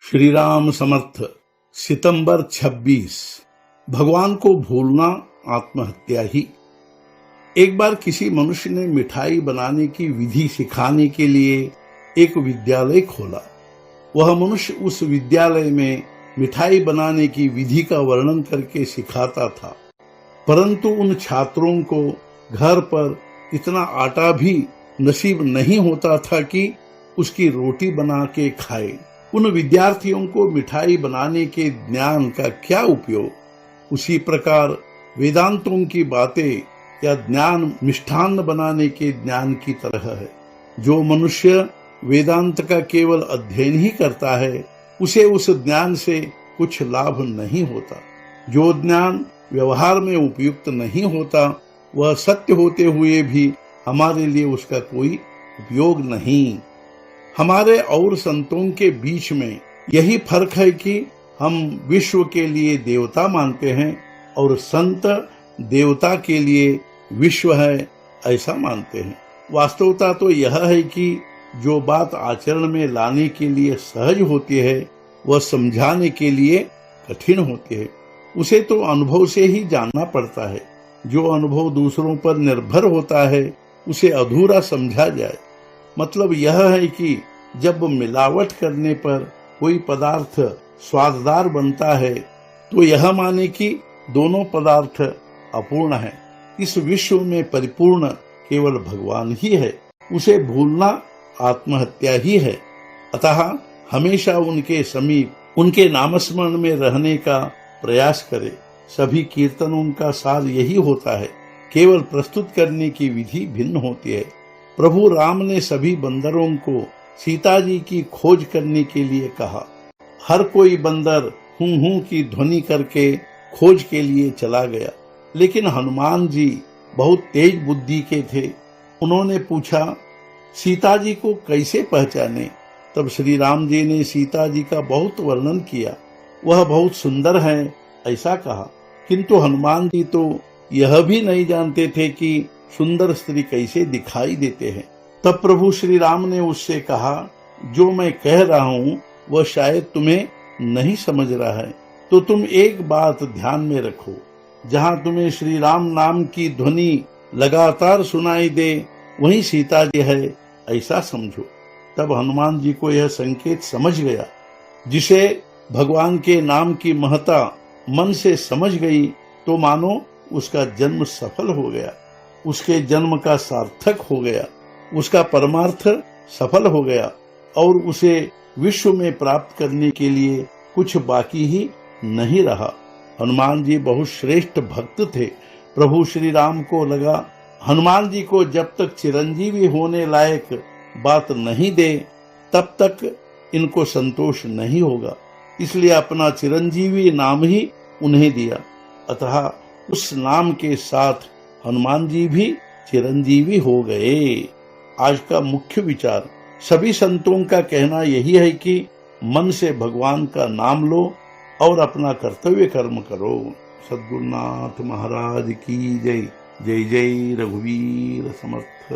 श्री राम समर्थ। सितंबर 26। भगवान को भूलना आत्महत्या ही। एक बार किसी मनुष्य ने मिठाई बनाने की विधि सिखाने के लिए एक विद्यालय खोला। वह मनुष्य उस विद्यालय में मिठाई बनाने की विधि का वर्णन करके सिखाता था, परंतु उन छात्रों को घर पर इतना आटा भी नसीब नहीं होता था कि उसकी रोटी बना के खाए। उन विद्यार्थियों को मिठाई बनाने के ज्ञान का क्या उपयोग। उसी प्रकार वेदांतों की बातें या ज्ञान मिष्ठान्न बनाने के ज्ञान की तरह है। जो मनुष्य वेदांत का केवल अध्ययन ही करता है, उसे उस ज्ञान से कुछ लाभ नहीं होता। जो ज्ञान व्यवहार में उपयुक्त नहीं होता, वह सत्य होते हुए भी हमारे लिए उसका कोई उपयोग नहीं। हमारे और संतों के बीच में यही फर्क है कि हम विश्व के लिए देवता मानते हैं और संत देवता के लिए विश्व है ऐसा मानते हैं। वास्तवता तो यह है कि जो बात आचरण में लाने के लिए सहज होती है, वह समझाने के लिए कठिन होती है। उसे तो अनुभव से ही जानना पड़ता है। जो अनुभव दूसरों पर निर्भर होता है, उसे अधूरा समझा जाए। मतलब यह है कि जब मिलावट करने पर कोई पदार्थ स्वाददार बनता है, तो यह माने कि दोनों पदार्थ अपूर्ण हैं। इस विश्व में परिपूर्ण केवल भगवान ही है। उसे भूलना आत्महत्या ही है। अतः हमेशा उनके समीप, उनके नामस्मरण में रहने का प्रयास करे। सभी कीर्तनों का सार यही होता है, केवल प्रस्तुत करने की विधि भिन्न होती है। प्रभु राम ने सभी बंदरों को सीता जी की खोज करने के लिए कहा। हर कोई बंदर हूं हूं की ध्वनि करके खोज के लिए चला गया, लेकिन हनुमान जी बहुत तेज बुद्धि के थे। उन्होंने पूछा, सीता जी को कैसे पहचाने। तब श्री राम जी ने सीता जी का बहुत वर्णन किया। वह बहुत सुंदर है ऐसा कहा, किंतु हनुमान जी तो यह भी नहीं जानते थे कि सुंदर स्त्री कैसे दिखाई देते हैं। तब प्रभु श्री राम ने उससे कहा, जो मैं कह रहा हूँ वह शायद तुम्हें नहीं समझ रहा है, तो तुम एक बात ध्यान में रखो। जहाँ तुम्हें श्री राम नाम की ध्वनि लगातार सुनाई दे, वहीं सीता जी है ऐसा समझो। तब हनुमान जी को यह संकेत समझ गया। जिसे भगवान के नाम की महत्ता मन से समझ गई, तो मानो उसका जन्म सफल हो गया, उसके जन्म का सार्थक हो गया, उसका परमार्थ सफल हो गया और उसे विश्व में प्राप्त करने के लिए कुछ बाकी ही नहीं रहा। हनुमान जी बहुत श्रेष्ठ भक्त थे। प्रभु श्री राम को लगा, हनुमान जी को जब तक चिरंजीवी होने लायक बात नहीं दे, तब तक इनको संतोष नहीं होगा। इसलिए अपना चिरंजीवी नाम ही उन्हें दिया। अतः उस नाम के साथ हनुमान जी भी चिरंजीवी हो गए। आज का मुख्य विचार, सभी संतों का कहना यही है कि मन से भगवान का नाम लो और अपना कर्तव्य कर्म करो। सद्गुरुनाथ महाराज की जय। जय जय रघुवीर समर्थ।